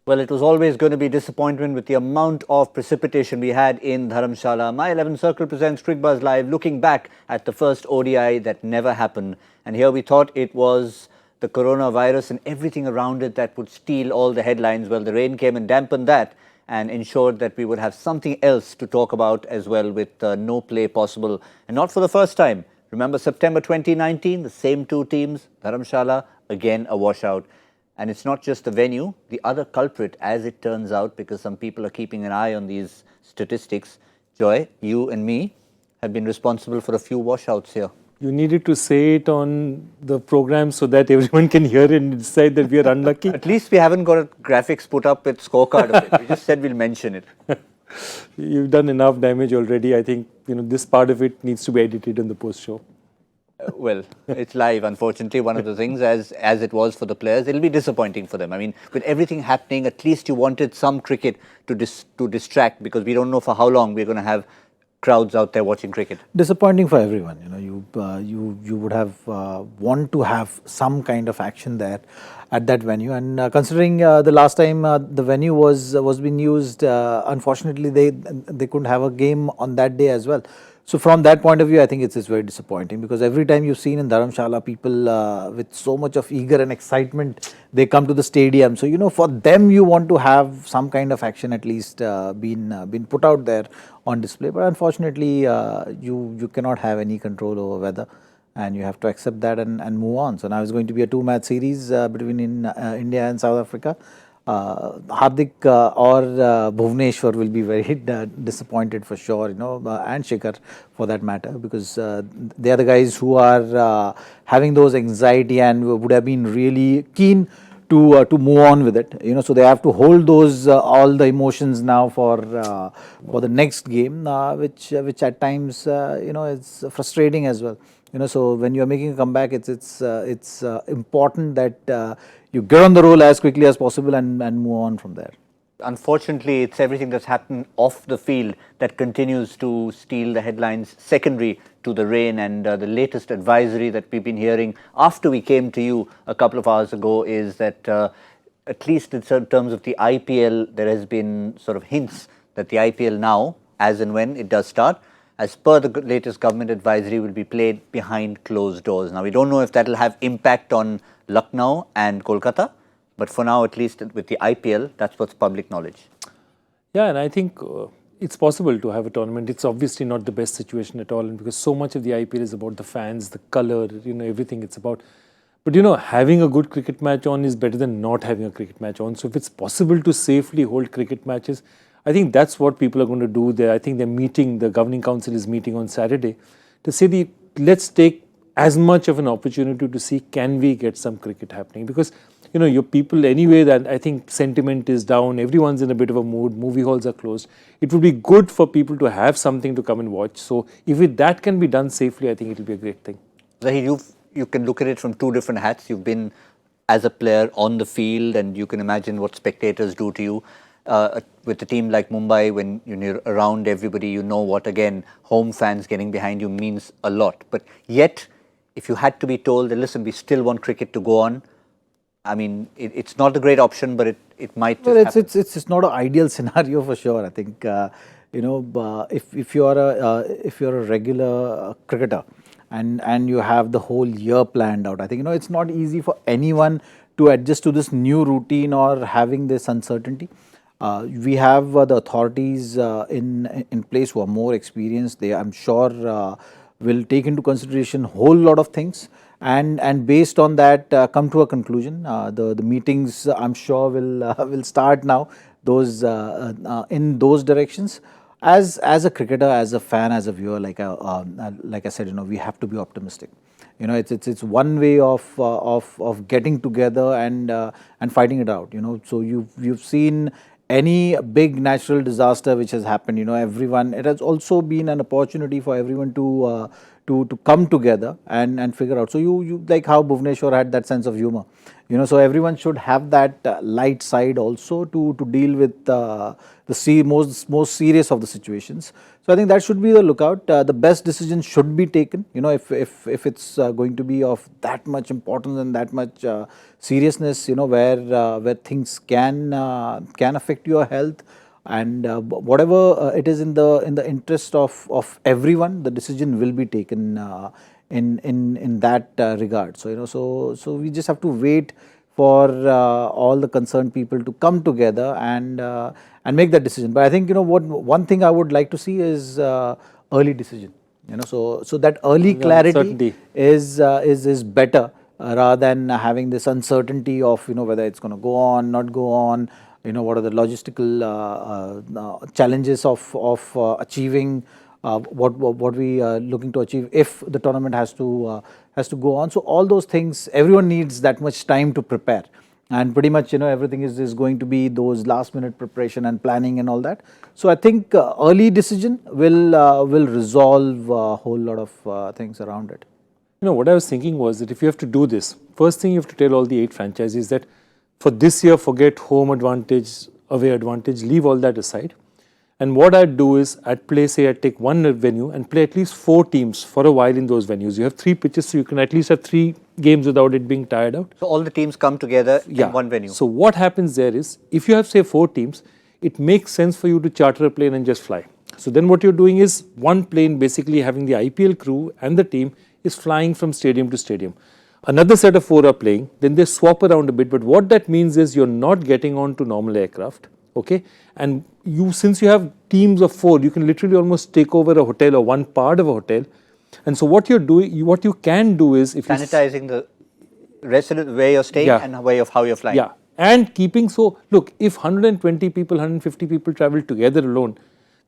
Well, it was always going to be disappointment with the amount of precipitation we had in Dharamsala. My 11 Circle presents Cricbuzz Live, looking back at the first ODI that never happened. And here we thought it was the coronavirus and everything around it that would steal all the headlines. Well, the rain came and dampened that and ensured that we would have something else to talk about as well, with no play possible. And not for the first time. Remember September 2019, the same two teams, Dharamsala, again a washout. And it's not just the venue, the other culprit, as it turns out, because some people are keeping an eye on these statistics. Joy, you and me have been responsible for a few washouts here. You needed to say it on the program so that everyone can hear it and decide that we are unlucky. At least we haven't got a graphics put up with scorecard of it. We just said we'll mention it. You've done enough damage already. I think this part of it needs to be edited in the post-show. Well, it's live, unfortunately, one of the things, as it was for the players. It'll be disappointing for them. I mean, with everything happening, at least you wanted some cricket to distract, because we don't know for how long we're going to have crowds out there watching cricket. Disappointing for everyone. You would have want to have some kind of action there at that venue, and considering the last time the venue was being used, unfortunately they couldn't have a game on that day as well. So from that point of view, I think it's very disappointing, because every time you've seen in Dharamshala, people with so much of eager and excitement, they come to the stadium. So for them, you want to have some kind of action at least been put out there on display. But unfortunately, you cannot have any control over weather, and you have to accept that and move on. So now it's going to be a 2-match series between India and South Africa. Hardik or Bhuvneshwar will be very disappointed for sure, and Shikhar for that matter, because they are the guys who are having those anxiety and would have been really keen to move on with it. So they have to hold those all the emotions now for the next game, which at times is frustrating as well. So when you are making a comeback, it's important that you get on the roll as quickly as possible and move on from there. Unfortunately, it's everything that's happened off the field that continues to steal the headlines, secondary to the rain. And the latest advisory that we've been hearing after we came to you a couple of hours ago is that at least in terms of the IPL, there has been sort of hints that the IPL now, as and when it does start, as per the latest government advisory, will be played behind closed doors. Now, we don't know if that will have impact on Lucknow and Kolkata, but for now, at least with the IPL, that's what's public knowledge. Yeah, and I think it's possible to have a tournament. It's obviously not the best situation at all, and because so much of the IPL is about the fans, the color, everything it's about. But having a good cricket match on is better than not having a cricket match on. So if it's possible to safely hold cricket matches, I think that's what people are going to do there. I think they're meeting, the governing council is meeting on Saturday to say, let's take as much of an opportunity to see, can we get some cricket happening? Because, your people anyway, that I think sentiment is down, everyone's in a bit of a mood, movie halls are closed. It would be good for people to have something to come and watch. So if that can be done safely, I think it will be a great thing. Zaheer, you can look at it from two different hats. You've been as a player on the field, and you can imagine what spectators do to you. With a team like Mumbai, when you're around everybody, what, again, home fans getting behind you means a lot. But yet, if you had to be told that, listen, we still want cricket to go on, I mean, it's not a great option, but it might just happen. It's not an ideal scenario for sure. I think if you're a regular cricketer and you have the whole year planned out, I think it's not easy for anyone to adjust to this new routine or having this uncertainty. We have the authorities in place who are more experienced. They, I'm sure, will take into consideration whole lot of things, and based on that come to a conclusion. The meetings, I'm sure, will start now. Those in those directions. As a cricketer, as a fan, as a viewer, like I said, we have to be optimistic. It's one way of getting together and fighting it out. So you've seen any big natural disaster which has happened, everyone, it has also been an opportunity for everyone to come together and figure out. So you like how Bhuvneshwar had that sense of humor, so everyone should have that light side also to deal with the most serious of the situations. So I think that should be the lookout. The best decision should be taken. If it's going to be of that much importance and that much seriousness, where things can affect your health, and whatever it is in the interest of everyone, the decision will be taken in that regard. So we just have to wait for all the concerned people to come together and make that decision. But I think what one thing I would like to see is early decision. So that early clarity is better rather than having this uncertainty of whether it's going to go on, not go on. What are the logistical challenges of achieving what we are looking to achieve if the tournament has to go on. So all those things, everyone needs that much time to prepare, and pretty much everything is going to be those last minute preparation and planning and all that. So I think early decision will resolve a whole lot of things around it. What I was thinking was that if you have to do this, first thing you have to tell all the 8 franchisees that for this year, forget home advantage, away advantage, leave all that aside. And what I'd do is, I'd take one venue and play at least 4 teams for a while in those venues. You have 3 pitches, so you can at least have 3 games without it being tired out. So all the teams come together in one venue. So what happens there is, if you have say 4 teams, it makes sense for you to charter a plane and just fly. So then what you're doing is, one plane basically having the IPL crew and the team is flying from stadium to stadium. Another set of 4 are playing, then they swap around a bit, but what that means is you're not getting on to normal aircraft, okay? And since you have teams of 4, you can literally almost take over a hotel or one part of a hotel. And so what you're doing, what you can do is, if sanitizing the resident where you're staying and way of how you're flying. Yeah, and keeping, so look, if 120 people, 150 people travel together alone,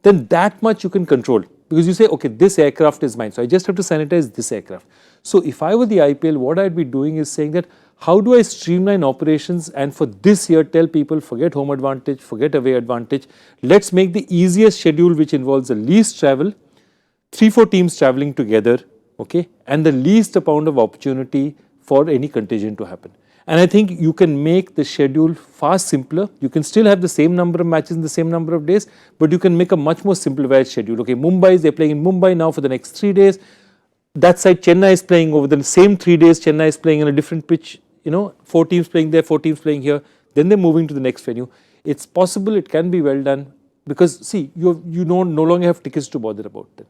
then that much you can control. Because you say, okay, this aircraft is mine, so I just have to sanitize this aircraft. So if I were the IPL, what I'd be doing is saying that, how do I streamline operations and for this year tell people, forget home advantage, forget away advantage, let's make the easiest schedule which involves the least travel, 3-4 teams traveling together, okay, and the least amount of opportunity for any contagion to happen. And I think you can make the schedule far simpler. You can still have the same number of matches in the same number of days, but you can make a much more simplified schedule. Okay, they're playing in Mumbai now for the next 3 days. That side, Chennai is playing over the same 3 days. Chennai is playing in a different pitch. 4 teams playing there, 4 teams playing here. Then they're moving to the next venue. It's possible, it can be well done, because see, you no longer have tickets to bother about them.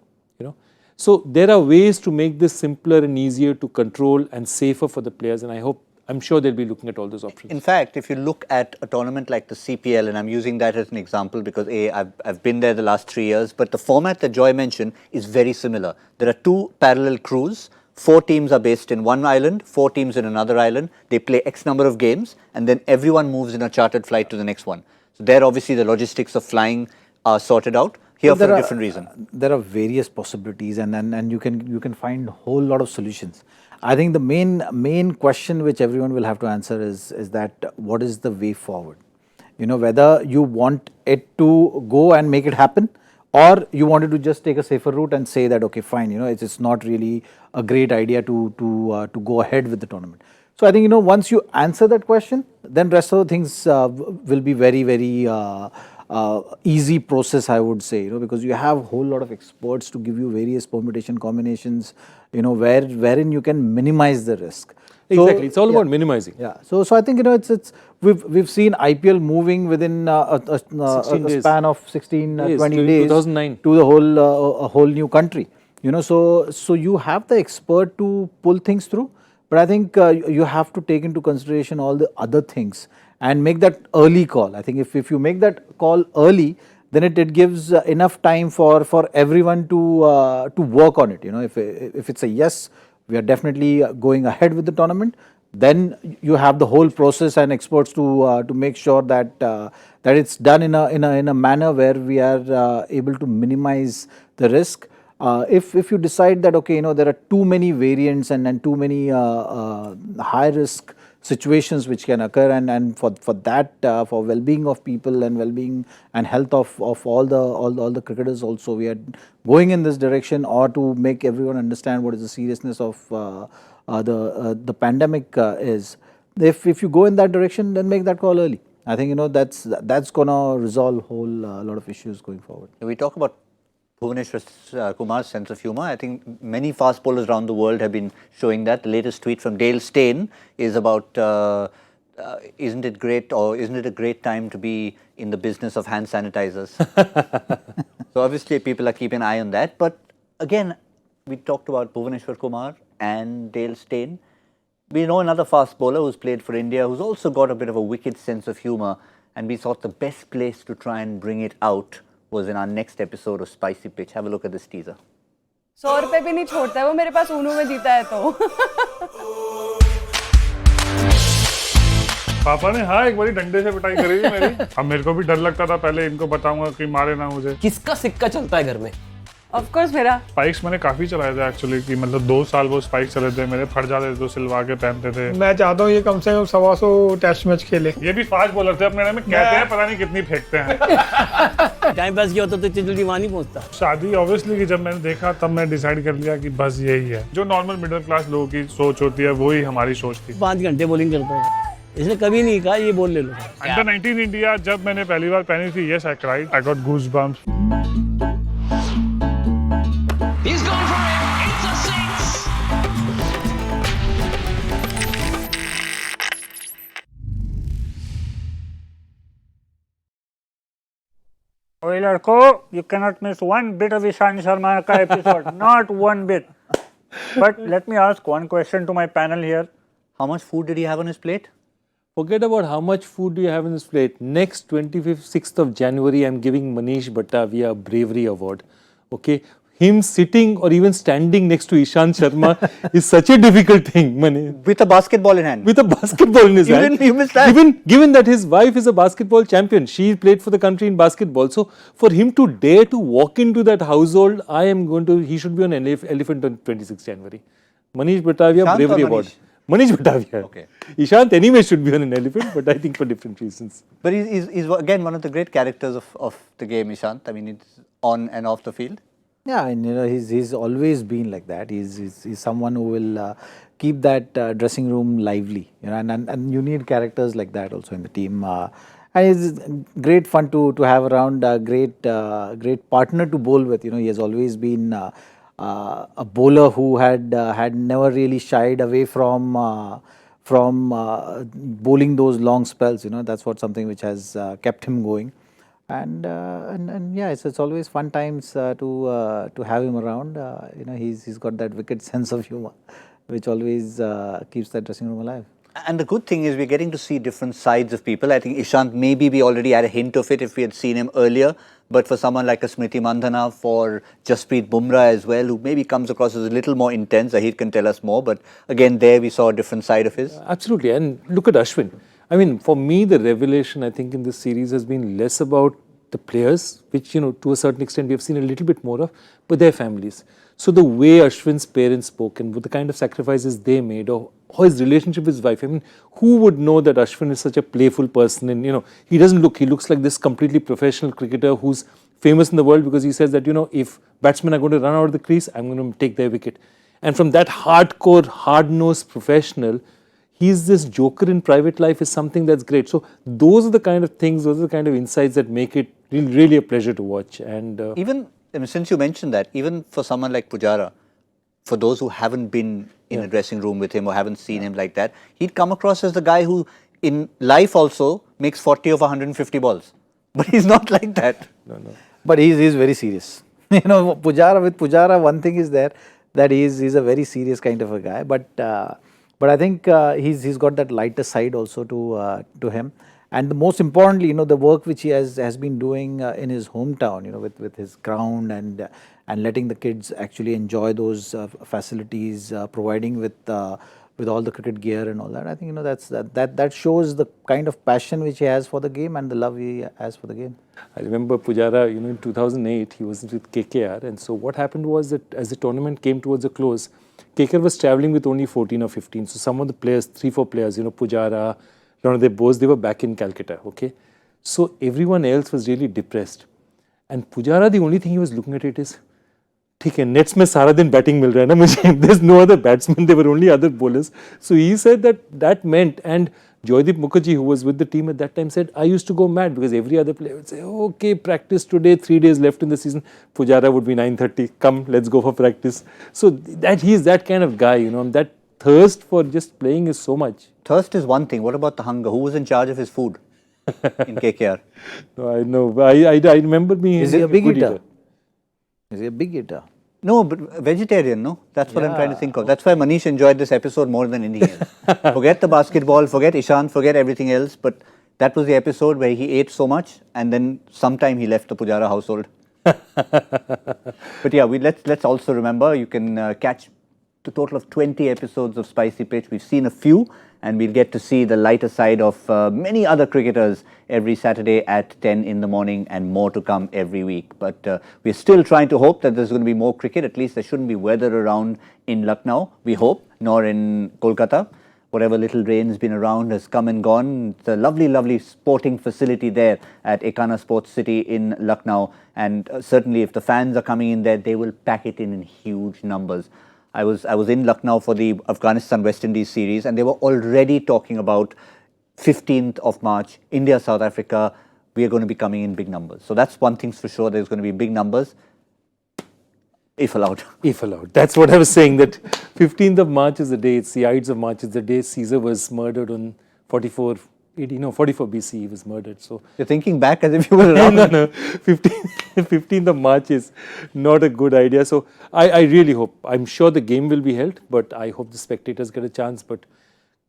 So there are ways to make this simpler and easier to control and safer for the players, and I'm sure they'll be looking at all those options. In fact, if you look at a tournament like the CPL, and I'm using that as an example because I've been there the last 3 years, but the format that Joy mentioned is very similar. There are 2 parallel crews. 4 teams are based in one island, 4 teams in another island. They play X number of games, and then everyone moves in a chartered flight to the next one. So there, obviously, the logistics of flying are sorted out. Here for a different reason. There are various possibilities, and you can find a whole lot of solutions. I think the main question which everyone will have to answer is that what is the way forward? Whether you want it to go and make it happen, or you wanted to just take a safer route and say that, okay, fine, it's not really a great idea to go ahead with the tournament. So I think once you answer that question, then rest of the things will be very, very easy process, I would say, because you have a whole lot of experts to give you various permutation combinations, wherein you can minimize the risk. Exactly, it's all about minimizing. Yeah, so I think we've seen IPL moving within a span of 16, 20 days 2009 to the a whole new country. So you have the expert to pull things through, but I think you have to take into consideration all the other things and make that early call. I think if you make that call early, then it gives enough time for everyone to work on it. If it's a yes, we are definitely going ahead with the tournament, then you have the whole process and experts to make sure that it's done in a manner where we are able to minimize the risk. If you decide that, okay, there are too many variants and too many high risk situations which can occur, and for that, for well-being of people and well-being and health of all the cricketers also, we are going in this direction, or to make everyone understand what is the seriousness of the pandemic is. If you go in that direction, then make that call early. I think that's gonna resolve whole lot of issues going forward. We talk about Bhuvaneshwar Kumar's sense of humour. I think many fast bowlers around the world have been showing that. The latest tweet from Dale Steyn is about, isn't it great, or isn't it a great time to be in the business of hand sanitizers? So obviously people are keeping an eye on that. But again, we talked about Bhuvaneshwar Kumar and Dale Steyn. We know another fast bowler who's played for India, who's also got a bit of a wicked sense of humour, and we thought the best place to try and bring it out was in our next episode of Spicy Pitch. Have a look at this teaser. 100 रुपए भी नहीं छोड़ता है वो मेरे पास Uno में जीता है तो पापा ने हाँ एक बारी डंडे से पिटाई करी थी मेरी। अब मेरे को भी डर लगता था पहले इनको बताऊंगा कि मारे ना मुझे। किसका सिक्का चलता है घर में? ऑफ कोर्स मेरा। स्पाइक्स मैंने काफी चलाए थे एक्चुअली, कि मतलब 2 साल वो स्पाइक्स चले थे मेरे, फट जाते थे तो सिलवा के पहनते थे। मैं चाहता हूँ ये कम से कम 125 टेस्ट मैच खेले। ये भी फास्ट बॉलर थे अपने में, कहते हैं पता नहीं कितनी फेंकते हैं। टाइम पास किया होता तो इतनी जल्दी वहां नहीं पहुंचता। शादी ऑब्वियसली कि जब मैंने देखा तब मैं डिसाइड कर लिया कि बस यही है जो नॉर्मल मिडिल क्लास लोगों की सोच होती है, वही हमारी सोच थी। 5 घंटे बॉलिंग करता था, इसने कभी नहीं कहा ये बॉल ले लो। अंडर 19 इंडिया जब मैंने पहली बार पहनी थी, yes I cried, I got goose bumps. He's gone for it. It's a 6. ओए लड़को, you cannot miss one bit of Ishan Sharma ka episode, not one bit. But let me ask one question to my panel here. How much food did he have on his plate? Forget about how much food do you have in this plate. Next 25th, 6th of January, I'm giving Manish Bhattacharjya a bravery award. Okay, him sitting or even standing next to Ishan Sharma is such a difficult thing, Mani. With a basketball in hand. With a basketball in his hand. You missed that. Given that his wife is a basketball champion, she played for the country in basketball. So for him to dare to walk into that household, he should be on an elephant on 26th January. Manish Bhattacharjya, Ishant bravery or award. Manish? Manish Bhattacharjya. Okay. Ishant anyway should be on an elephant, but I think for different reasons. But he's again one of the great characters of the game, Ishant. I mean, it's on and off the field. Yeah, and he's always been like that. He's someone who will keep that dressing room lively. And you need characters like that also in the team. And it's great fun to have around. Great partner to bowl with. He has always been a bowler who had never really shied away from bowling those long spells. That's something which has kept him going. And yeah, it's always fun times to have him around. He's got that wicked sense of humor, which always keeps that dressing room alive. And the good thing is we're getting to see different sides of people. I think Ishant, maybe we already had a hint of it if we had seen him earlier. But for someone like a Smriti Mandhana, for Jasprit Bumrah as well, who maybe comes across as a little more intense, Zaheer can tell us more. But again, there we saw a different side of his. Absolutely. And look at Ashwin. I mean, for me, the revelation, I think, in this series has been less about the players, which, to a certain extent, we have seen a little bit more of, but their families. So the way Ashwin's parents spoke and the kind of sacrifices they made, or his relationship with his wife. I mean, who would know that Ashwin is such a playful person? And, he looks like this completely professional cricketer who's famous in the world because he says that, if batsmen are going to run out of the crease, I'm going to take their wicket. And from that hardcore, hard-nosed professional, he's this joker in private life is something that's great. So those are the kind of things, those are the kind of insights that make it really a pleasure to watch. And even, since you mentioned that, even for someone like Pujara, for those who haven't been in a dressing room with him or haven't seen him like that, he'd come across as the guy who in life also makes 40 of 150 balls. But he's not like that. No. But he's very serious. With Pujara, one thing is there that he's a very serious kind of a guy. But I think he's got that lighter side also to him. And most importantly, the work which he has been doing in his hometown, with his ground and letting the kids actually enjoy those facilities, providing with all the cricket gear and all that. I think that shows the kind of passion which he has for the game and the love he has for the game. I remember Pujara, in 2008, he was with KKR. And so what happened was that as the tournament came towards a close, KKR was traveling with only 14 or 15. So some of the players, 3-4 players, Pujara, Ranade Bose, they were back in Calcutta, okay? So everyone else was really depressed. And Pujara, the only thing he was looking at it is, ठीक है nets में सारा दिन batting मिल रहा है ना मुझे there's no other batsman there were only other bowlers so he said that meant and Joydeep Mukherjee who was with the team at that time said I used to go mad because every other player would say okay practice today 3 days left in the season Pujara would be 9:30 come let's go for practice so that he's that kind of guy you know that thirst for just playing is so much. Thirst is one thing. What about the hunger? Who was in charge of his food in KKR? No, I know. I remember being. Is he a big good eater? Is he a big eater? No, but vegetarian, no? That's what I'm trying to think of. That's why Manish enjoyed this episode more than anything else. Forget the basketball, forget Ishan, forget everything else, but that was the episode where he ate so much and then sometime he left the Pujara household. But yeah, let's also remember you can catch the total of 20 episodes of Spicy Pitch. We've seen a few and we'll get to see the lighter side of many other cricketers every Saturday at 10 in the morning and more to come every week. But we're still trying to hope that there's going to be more cricket. At least there shouldn't be weather around in Lucknow, we hope, nor in Kolkata. Whatever little rain's been around has come and gone. It's a lovely, lovely sporting facility there at Ekana Sports City in Lucknow. And certainly if the fans are coming in there, they will pack it in huge numbers. I was in Lucknow for the Afghanistan-West Indies series and they were already talking about 15th of March, India, South Africa, we are going to be coming in big numbers. So that's one thing's for sure, there's going to be big numbers, if allowed. If allowed. That's what I was saying, that 15th of March is the day, it's the Ides of March, it's the day Caesar was murdered on 44 BC he was murdered. So You're thinking back as if you were around. no. 15th of March is not a good idea. So I really hope, I'm sure the game will be held, but I hope the spectators get a chance. But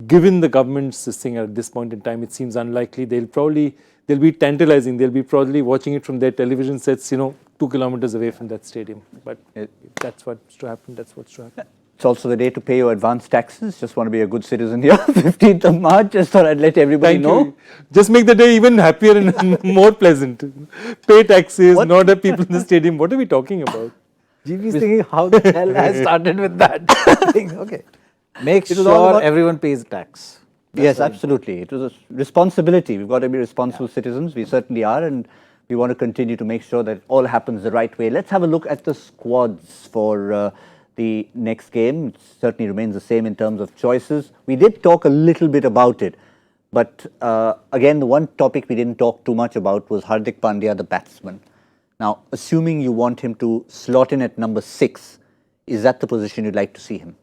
given the government's this thing at this point in time, it seems unlikely. They'll be tantalizing. They'll be probably watching it from their television sets, 2 kilometers away from that stadium. But if that's what's to happen, that's what's to happen. It's also the day to pay your advance taxes. Just want to be a good citizen here. 15th of March, just thought I'd let everybody know. Just make the day even happier and more pleasant. Pay taxes, not have people in the stadium. What are we talking about? GP is thinking, how the hell I started with that thing? Okay. Make all sure about- everyone pays tax. Yes, absolutely. It was a responsibility. We've got to be responsible citizens. We certainly are. And we want to continue to make sure that it all happens the right way. Let's have a look at the squads for the next game. It certainly remains the same in terms of choices. We did talk a little bit about it. But again, the one topic we didn't talk too much about was Hardik Pandya, the batsman. Now, assuming you want him to slot in at number 6, is that the position you'd like to see him?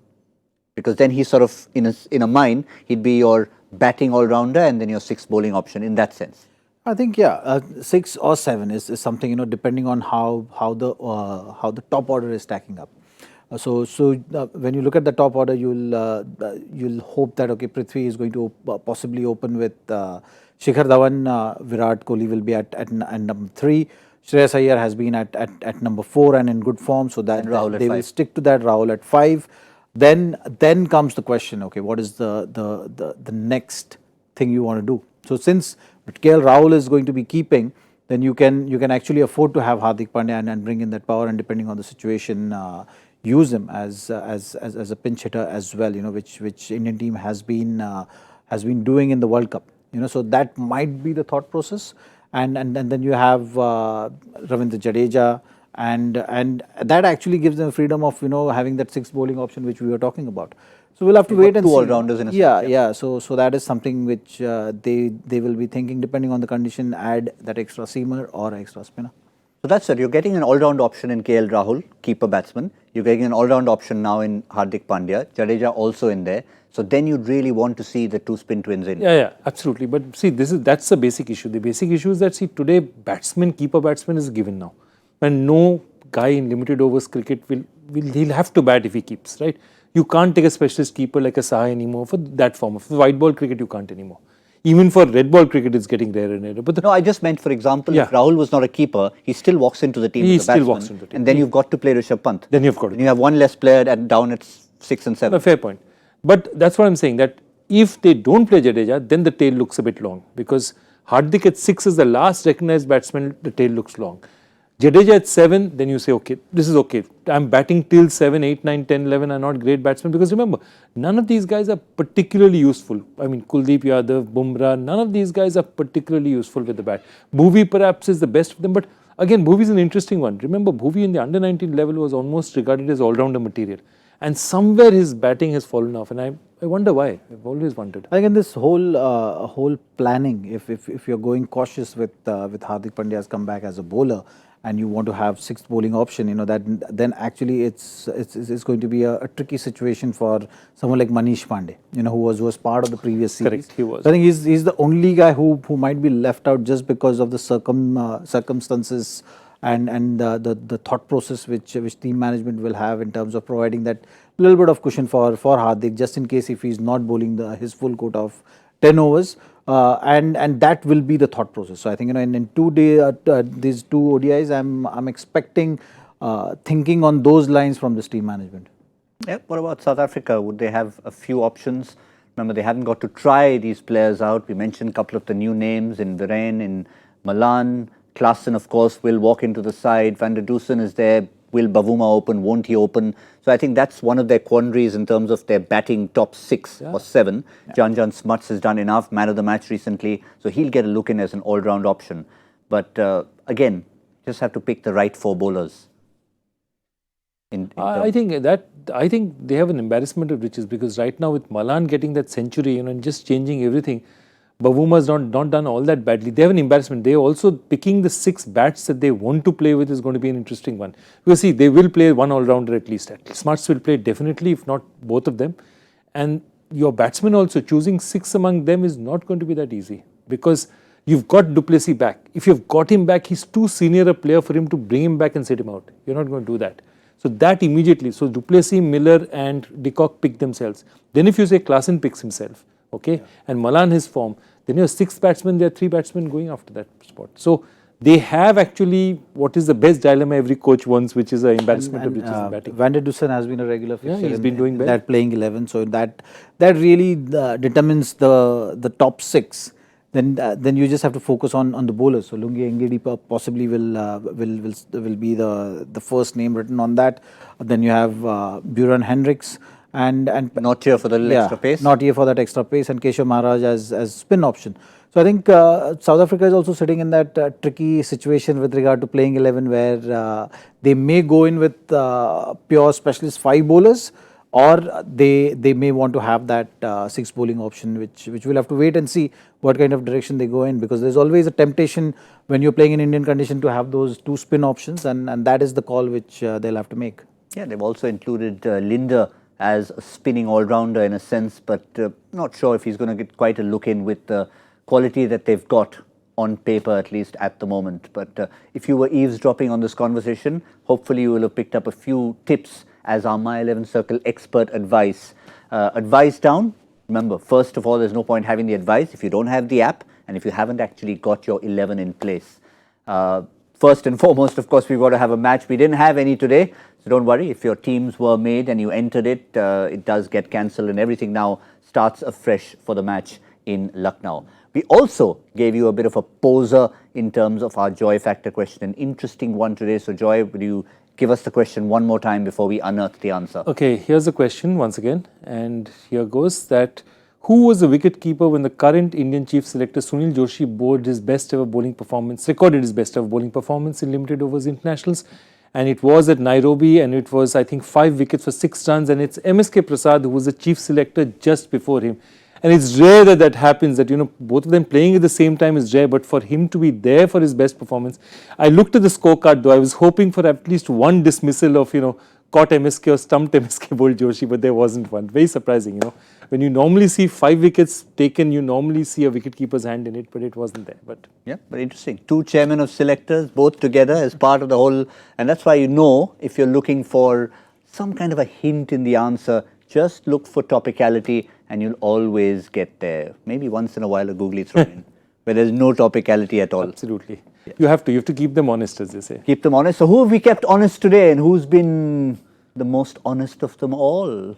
Because then he's sort of, in a mind, he'd be your batting all-rounder and then your 6th bowling option in that sense. I think 6 or 7 is something depending on how the top order is stacking up. So when you look at the top order, you'll hope that Prithvi is going to possibly open with Shikhar Dhawan. Virat Kohli will be at number 3. Shreyas Iyer has been at number 4 and in good form, so that they will stick to that. Rahul at 5. Then comes the question. Okay, what is the next thing you want to do? So since KL Rahul is going to be keeping, then you can actually afford to have Hardik Pandya and bring in that power, and depending on the situation, use him as a pinch hitter as well. Which Indian team has been doing in the World Cup. So that might be the thought process, and then you have Ravindra Jadeja, and that actually gives them freedom of having that 6th bowling option which we were talking about. So we'll have to wait and see. 2 all-rounders in a sense. Yeah. So that is something which they will be thinking, depending on the condition, add that extra seamer or extra spinner. So that's it. You're getting an all-round option in KL Rahul, keeper batsman. You're getting an all-round option now in Hardik Pandya. Jadeja also in there. So then you'd really want to see the 2 spin twins in. Yeah, absolutely. But see, that's the basic issue. The basic issue is that today keeper batsman is given now, and no guy in limited overs cricket he'll have to bat if he keeps, right? You can't take a specialist keeper like a Saha anymore for that form of white ball cricket. You can't anymore. Even for red ball cricket, it's getting rarer and rarer. But No, I just meant, for example, if Rahul was not a keeper, he still walks into the team as a batsman. Walks into the team. And then you've got to play Rishabh Pant. Then you've got to. And you have one less player down at 6 and 7. A fair point. But that's what I'm saying, that if they don't play Jadeja, then the tail looks a bit long. Because Hardik at 6 is the last recognized batsman, the tail looks long. Jadeja at 7, then you say, okay, this is okay. I'm batting till 7, 8, 9, 10, 11 are not great batsmen. Because remember, none of these guys are particularly useful. I mean, Kuldeep Yadav, Bumrah, none of these guys are particularly useful with the bat. Bhuvi perhaps is the best of them, but Again, Bhuvi is an interesting one. Remember, Bhuvi in the under-19 level was almost regarded as all-rounder material. And somewhere his batting has fallen off. And I wonder why. I've always wondered. I think in this whole planning, if you're going cautious with Hardik Pandya's comeback as a bowler, and you want to have sixth bowling option, then actually it's going to be a tricky situation for someone like Manish Pandey, who was part of the previous series. Correct, he was. So I think he's the only guy who might be left out just because of the circumstances and the thought process which team management will have in terms of providing that little bit of cushion for Hardik, just in case if he's not bowling his full quota of 10 overs. And that will be the thought process. So I think in these two ODIs, I'm expecting thinking on those lines from this team management. Yeah. What about South Africa? Would they have a few options? Remember, they haven't got to try these players out. We mentioned a couple of the new names in Viren, in Malan. Klaassen, of course, will walk into the side. Van der Dusen is there. Will Bavuma open? Won't he open? So I think that's one of their quandaries in terms of their batting top 6 or 7. Yeah. Jan Smuts has done enough, man of the match recently. So he'll get a look in as an all-round option. But again, just have to pick the right 4 bowlers. I think they have an embarrassment of riches, because right now with Malan getting that century, and just changing everything, Bavuma's not done all that badly. They have an embarrassment. They also picking the 6 bats that they want to play with is going to be an interesting one. Because see, they will play one all-rounder at least. Smuts will play definitely, if not both of them. And your batsmen also, choosing 6 among them is not going to be that easy. Because you've got du Plessis back. If you've got him back, he's too senior a player for him to bring him back and sit him out. You're not going to do that. So that immediately. So du Plessis, Miller and de Kock pick themselves. Then if you say Klaassen picks himself, okay, and Malan his form, then you have 6 batsmen, there are 3 batsmen going after that spot. So they have actually what is the best dilemma every coach wants, which is an embarrassment of riches in batting. Van der Dusen has been a regular fixture. Yeah, he's been doing well. That playing 11, so that really determines the top 6. Then you just have to focus on the bowlers. So Lungi Ngidi possibly will be the first name written on that. Then you have Buran Hendricks. And not here for the extra pace. Not here for that extra pace, and Keshav Maharaj as spin option. So I think South Africa is also sitting in that tricky situation with regard to playing 11, where they may go in with pure specialist 5 bowlers, or they may want to have that 6 bowling option, which we'll have to wait and see what kind of direction they go in, because there's always a temptation when you're playing in Indian condition to have those 2 spin options, and that is the call which they'll have to make. Yeah, they've also included Linder as a spinning all-rounder in a sense, but not sure if he's going to get quite a look in with the quality that they've got on paper, at least at the moment. But if you were eavesdropping on this conversation, hopefully you will have picked up a few tips as our My 11 Circle expert advice. Advice down. Remember, first of all, there's no point having the advice if you don't have the app and if you haven't actually got your 11 in place. First and foremost, of course, we've got to have a match. We didn't have any today, so don't worry. If your teams were made and you entered it, it does get cancelled, and everything now starts afresh for the match in Lucknow. We also gave you a bit of a poser in terms of our Joy Factor question, an interesting one today. So Joy, would you give us the question one more time before we unearth the answer? Okay, here's the question once again, and here goes that: who was the wicket-keeper when the current Indian chief selector Sunil Joshi recorded his best ever bowling performance in limited overs internationals? And it was at Nairobi, and it was, I think, 5 wickets for 6 runs, and it's MSK Prasad who was the chief selector just before him. And it's rare that happens, that, both of them playing at the same time is rare, but for him to be there for his best performance. I looked at the scorecard though, I was hoping for at least one dismissal of, caught MSK or stumped MSK bowled Joshi, but there wasn't one. Very surprising, When you normally see 5 wickets taken, you normally see a wicket-keeper's hand in it, but it wasn't there. But yeah, but interesting. 2 chairmen of selectors, both together as part of the whole, and that's why if you're looking for some kind of a hint in the answer, just look for topicality and you'll always get there. Maybe once in a while a googly throw in, where there's no topicality at all. Absolutely. Yeah. You have to keep them honest, as they say. Keep them honest. So who have we kept honest today, and who's been the most honest of them all?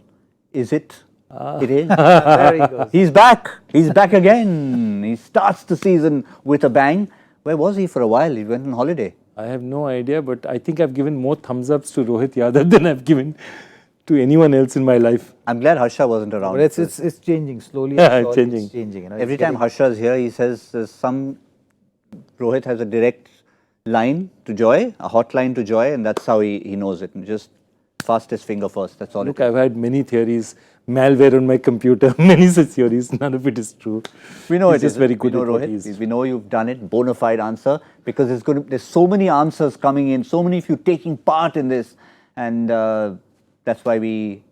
Is it? It is. There he goes. He's back. He's back again. He starts the season with a bang. Where was he for a while? He went on holiday. I have no idea, but I think I've given more thumbs ups to Rohit Yadav than I've given to anyone else in my life. I'm glad Harsha wasn't around. But it's changing slowly. Yeah, it's changing. Every time Harsha's here, he says Rohit has a direct line to joy, a hotline to joy, and that's how he knows it. And just fastest finger first, that's all. Look, I've had many theories, malware on my computer, many such theories. None of it is true. We know He's it just is. very good we know, at what Rohit. he is. We know you've done it. Bona fide answer, because there's so many answers coming in, so many of you taking part in this, and that's why we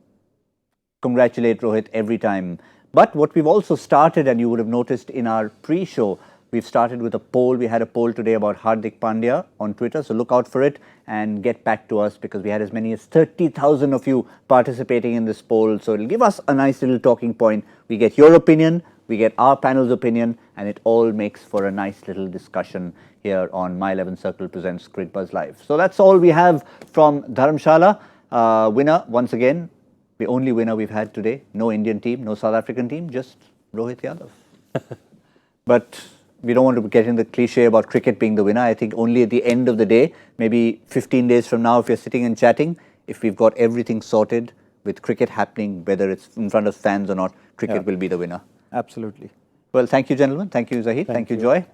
congratulate Rohit every time. But what we've also started, and you would have noticed in our pre-show, we've started with a poll. We had a poll today about Hardik Pandya on Twitter, so look out for it and get back to us, because we had as many as 30,000 of you participating in this poll. So it'll give us a nice little talking point. We get your opinion, we get our panel's opinion, and it all makes for a nice little discussion here on My 11 Circle presents Cricbuzz Live. So that's all we have from Dharamsala. Winner, once again, the only winner we've had today. No Indian team, no South African team, just Rohit Yadav. But we don't want to get in the cliche about cricket being the winner. I think only at the end of the day, maybe 15 days from now, if you're sitting and chatting, if we've got everything sorted with cricket happening, whether it's in front of fans or not, cricket will be the winner. Absolutely. Well, thank you, gentlemen. Thank you, Zaheer. Thank you, Joy.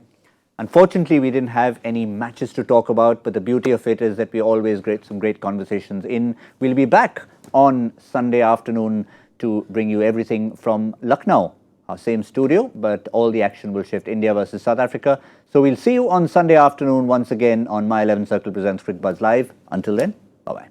Unfortunately, we didn't have any matches to talk about, but the beauty of it is that we always get some great conversations in. We'll be back on Sunday afternoon to bring you everything from Lucknow, our same studio, but all the action will shift. India versus South Africa. So we'll see you on Sunday afternoon once again on My 11 Circle presents Cricbuzz Live. Until then, bye-bye.